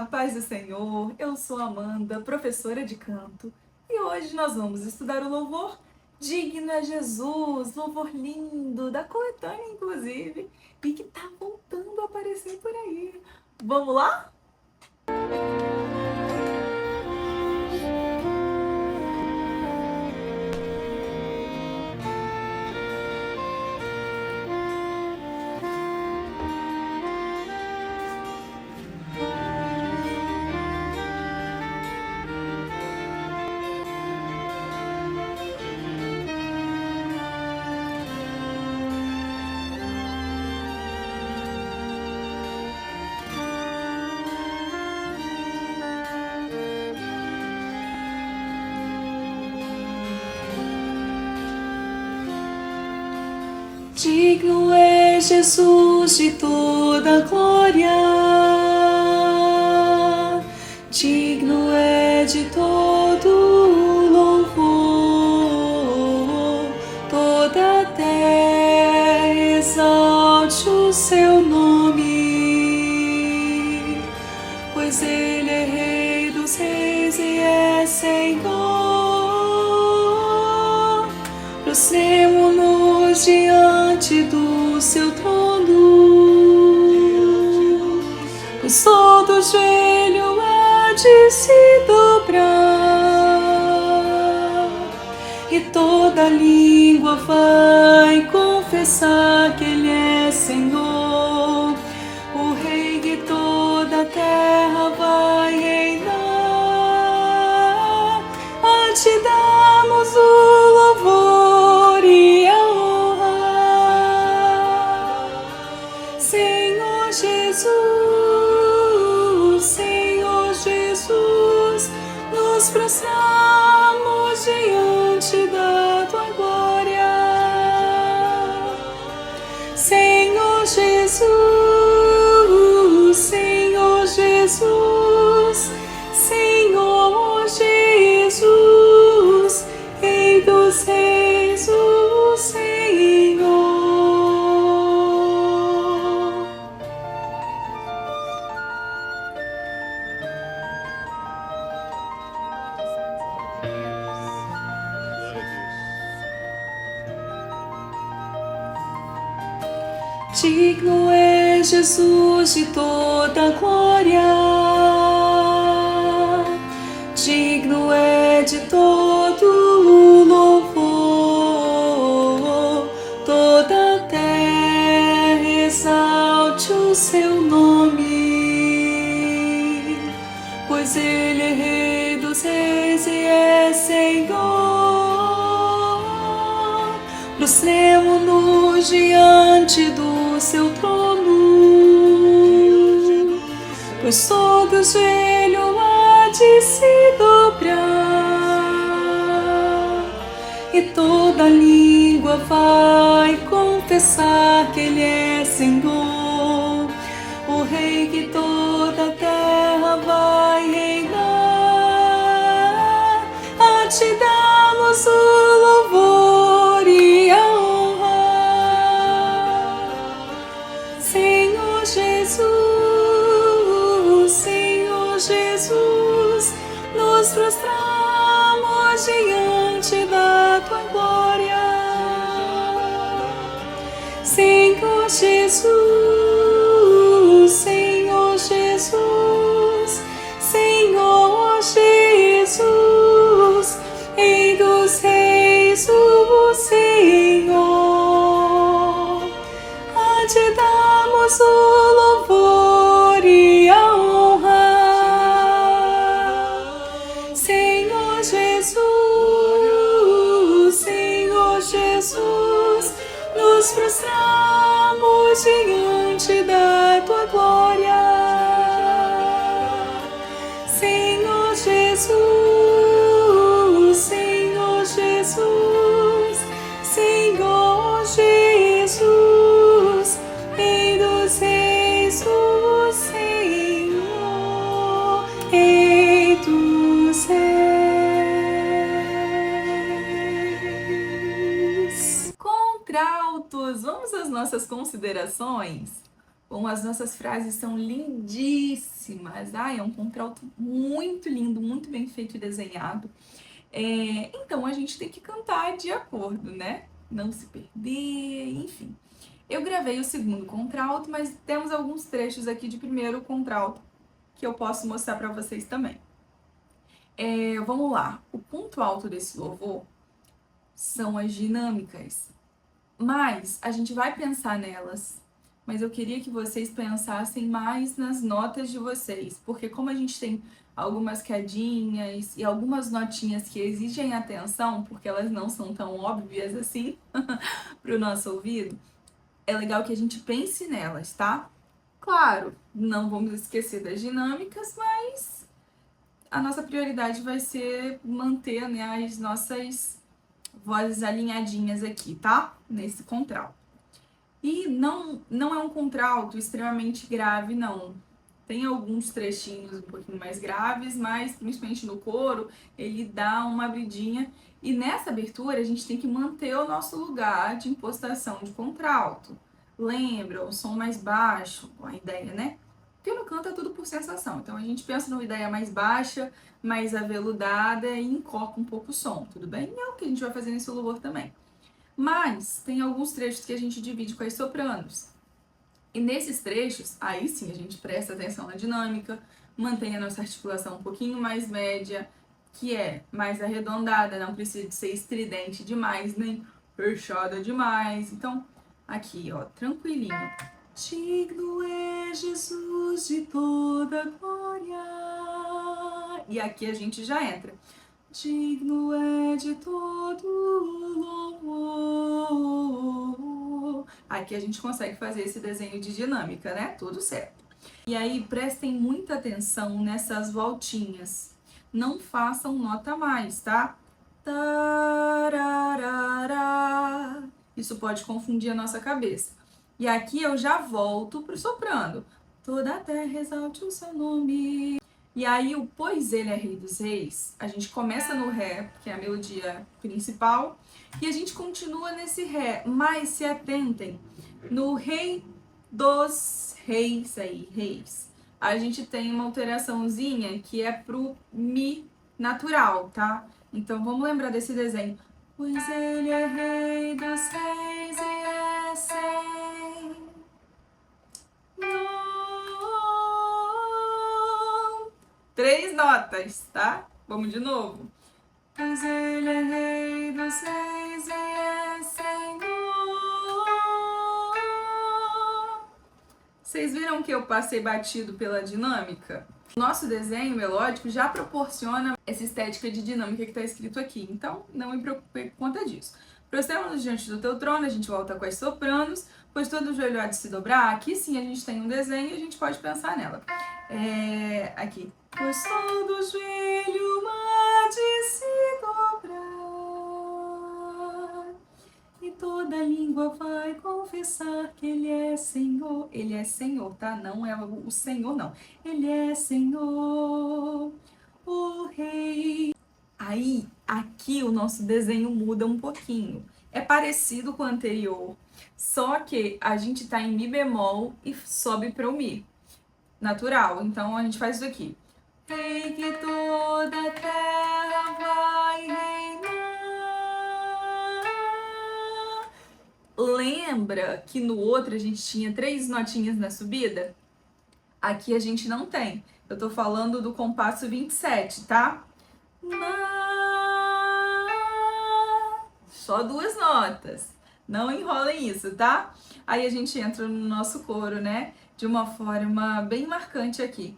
paz do Senhor, eu sou Amanda, professora de canto, e hoje nós vamos estudar o louvor Digno é Jesus, louvor lindo, da coletânea inclusive, e que tá voltando a aparecer por aí. Vamos lá? Digno é Jesus de toda glória, digno é de todo louvor, toda a terra exalte o seu nome, pois Ele é Rei dos reis e é Senhor. Prostremo-nos diante do seu trono, pois todo joelho há de se dobrar e toda língua vai confessar que Ele é Senhor, o Rei que toda a terra vai reinar. A Ti damos o louvor e a honra, Senhor Jesus, Senhor Jesus, nos prostramos diante da Tua glória. Senhor Jesus, Senhor Jesus, Senhor Jesus, Rei dos reis, o Senhor. Digno é Jesus de toda glória, digno é de todo louvor, toda a terra exalte o seu nome, pois Ele é Rei dos reis e é Senhor. Prostremo-nos diante do seu trono, pois todo joelho há de se dobrar e toda língua vai confessar que Ele é Senhor, o Rei que toda a terra vai reinar. A Ti damos o louvor e a honra, Senhor Jesus, Senhor Jesus, nos prostramos diante da Tua glória. Senhor Jesus, Senhor Jesus, Senhor Jesus, Rei dos reis, o Senhor. A Ti damos o louvor e a honra, Senhor Jesus, Senhor Jesus, nos prostramos diante da Tua glória. Senhor Jesus, Senhor Jesus, Senhor Jesus, Rei dos reis, o Senhor, Rei dos reis. Contraltos, vamos às nossas considerações? Bom, as nossas frases são lindíssimas. Ai, é um contralto muito lindo, muito bem feito e desenhado. Então a gente tem que cantar de acordo, né? Não se perder, enfim. Eu gravei o segundo contralto, mas temos alguns trechos aqui de primeiro contralto que eu posso mostrar para vocês também. Vamos lá. O ponto alto desse louvor são as dinâmicas, mas a gente vai pensar nelas. Mas eu queria que vocês pensassem mais nas notas de vocês, porque como a gente tem algumas quedinhas e algumas notinhas que exigem atenção, porque elas não são tão óbvias assim para o nosso ouvido, é legal que a gente pense nelas, tá? Claro, não vamos esquecer das dinâmicas, mas a nossa prioridade vai ser manter, né, as nossas vozes alinhadinhas aqui, tá? Nesse contralto. E não é um contralto extremamente grave, não. Tem alguns trechinhos um pouquinho mais graves, mas principalmente no coro, ele dá uma abridinha. E nessa abertura, a gente tem que manter o nosso lugar de impostação de contralto. Lembra, o som mais baixo, a ideia, né? Porque no canto é tudo por sensação. Então a gente pensa numa ideia mais baixa, mais aveludada e encorpa um pouco o som, tudo bem? E é o que a gente vai fazer nesse louvor também. Mas tem alguns trechos que a gente divide com as sopranos. E nesses trechos, aí sim a gente presta atenção na dinâmica, mantém a nossa articulação um pouquinho mais média, que é mais arredondada, não precisa de ser estridente demais, nem fechada demais. Então, aqui, ó, tranquilinho. Digno é Jesus de toda glória. E aqui a gente já entra. Digno é de todo louvor. Aqui a gente consegue fazer esse desenho de dinâmica, né? Tudo certo. E aí, prestem muita atenção nessas voltinhas. Não façam nota a mais, tá? Tararara. Isso pode confundir a nossa cabeça. E aqui eu já volto pro soprano. Toda a terra exalte o seu nome. E aí, o Pois Ele é Rei dos Reis, a gente começa no Ré, que é a melodia principal, e a gente continua nesse Ré, mas se atentem, no Rei dos Reis aí, Reis, a gente tem uma alteraçãozinha que é pro Mi natural, tá? Então, vamos lembrar desse desenho. Pois Ele é Rei dos Reis e é Senhor. Três notas, tá? Vamos de novo. Pois Ele é Rei dos Reis e é Senhor. Vocês viram que eu passei batido pela dinâmica? Nosso desenho melódico já proporciona essa estética de dinâmica que está escrito aqui, então não me preocupei por conta disso. Prostemos diante do teu trono, a gente volta com as sopranos, pois todo joelho há de se dobrar. Aqui sim a gente tem um desenho e a gente pode pensar nela. Aqui. Pois todo joelho há de se dobrar e toda língua vai confessar que Ele é Senhor. Ele é Senhor, tá? Não é o Senhor, não. Ele é Senhor, o Rei. Aí, aqui o nosso desenho muda um pouquinho. É parecido com o anterior, só que a gente tá em Mi bemol e sobe para o Mi. Natural. Então, a gente faz isso aqui. Rei que toda a terra vai reinar. Lembra que no outro a gente tinha três notinhas na subida? Aqui a gente não tem. Eu tô falando do compasso 27, tá? Só duas notas. Não enrolem isso, tá? Aí a gente entra no nosso coro, né? De uma forma bem marcante aqui.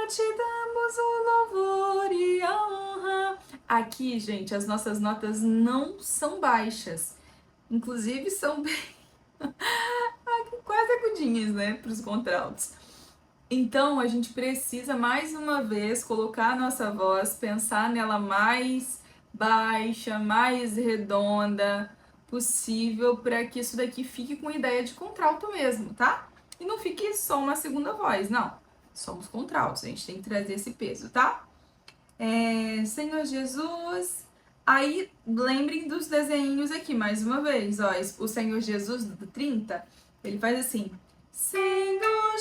Te damos o louvor e a honra. Aqui, gente, as nossas notas não são baixas. Inclusive, são bem quase agudinhas, né? Para os contraltos. Então, a gente precisa, mais uma vez, colocar a nossa voz, pensar nela mais baixa, mais redonda possível, para que isso daqui fique com ideia de contralto mesmo, tá? E não fique só uma segunda voz, não. Somos contraltos, a gente tem que trazer esse peso, tá? Senhor Jesus. Aí, lembrem dos desenhos aqui, mais uma vez, ó. O Senhor Jesus do 30, ele faz assim: Senhor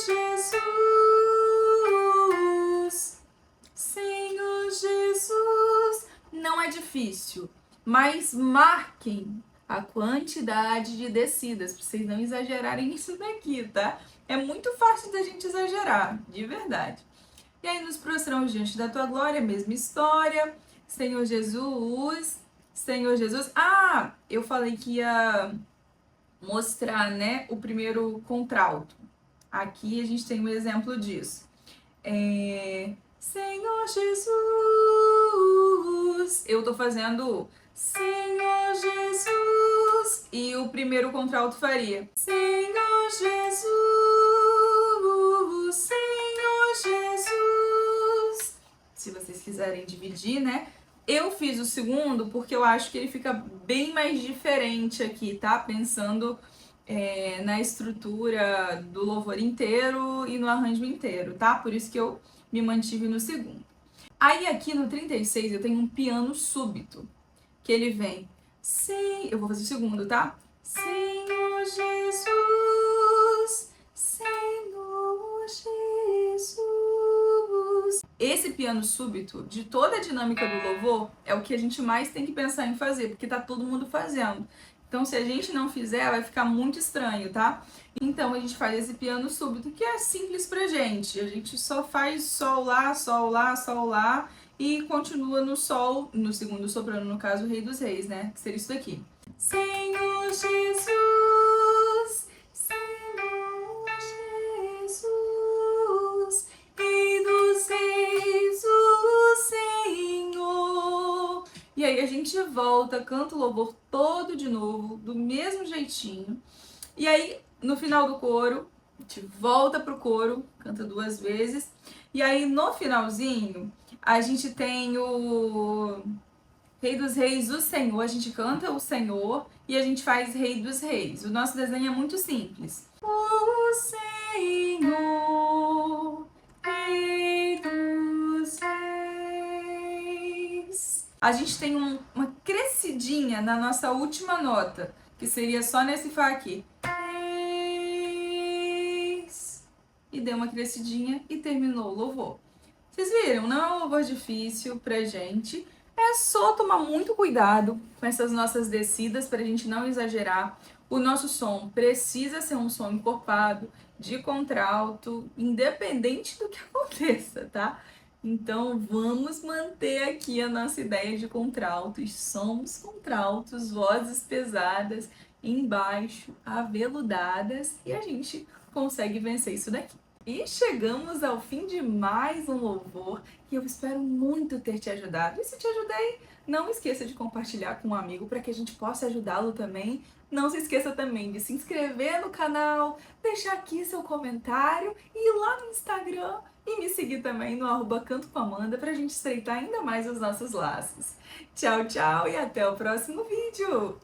Jesus, Senhor Jesus. Não é difícil, mas marquem a quantidade de descidas, para vocês não exagerarem nisso daqui, tá? É muito fácil da gente exagerar, de verdade. E aí nos prostramos diante da tua glória, mesma história. Senhor Jesus, Senhor Jesus. Ah, eu falei que ia mostrar, né, o primeiro contralto. Aqui a gente tem um exemplo disso. Senhor Jesus. Eu tô fazendo Senhor Jesus. E o primeiro contralto faria Senhor Jesus, Senhor Jesus. Se vocês quiserem dividir, né? Eu fiz o segundo porque eu acho que ele fica bem mais diferente aqui, tá? Pensando na estrutura do louvor inteiro e no arranjo inteiro, tá? Por isso que eu me mantive no segundo. Aí aqui no 36 eu tenho um piano súbito, que ele vem, sim, eu vou fazer o segundo, tá? Senhor Jesus, Senhor Jesus. Esse piano súbito, de toda a dinâmica do louvor, é o que a gente mais tem que pensar em fazer, porque tá todo mundo fazendo. Então, se a gente não fizer, vai ficar muito estranho, tá? Então, a gente faz esse piano súbito, que é simples pra gente. A gente só faz sol lá, sol lá, sol lá, e continua no sol, no segundo soprano, no caso, o Rei dos Reis, né? Que seria isso daqui. Senhor Jesus, Senhor Jesus, Rei dos Reis, o Senhor. E aí a gente volta, canta o louvor todo de novo, do mesmo jeitinho. E aí, no final do coro, a gente volta pro coro, canta 2 vezes. E aí, no finalzinho, a gente tem o Rei dos Reis, o Senhor. A gente canta o Senhor e a gente faz Rei dos Reis. O nosso desenho é muito simples. O Senhor, Rei dos Reis. A gente tem uma crescidinha na nossa última nota, que seria só nesse Fá aqui. E deu uma crescidinha e terminou o louvor. Vocês viram? Não é um louvor difícil pra gente. É só tomar muito cuidado com essas nossas descidas pra gente não exagerar. O nosso som precisa ser um som encorpado, de contralto, independente do que aconteça, tá? Então vamos manter aqui a nossa ideia de contraltos, sons contraltos, vozes pesadas, embaixo, aveludadas, e a gente consegue vencer isso daqui. E chegamos ao fim de mais um louvor que eu espero muito ter te ajudado. E se te ajudei, não esqueça de compartilhar com um amigo para que a gente possa ajudá-lo também. Não se esqueça também de se inscrever no canal, deixar aqui seu comentário e ir lá no Instagram e me seguir também no @cantocoamanda para a gente estreitar ainda mais os nossos laços. Tchau, tchau e até o próximo vídeo!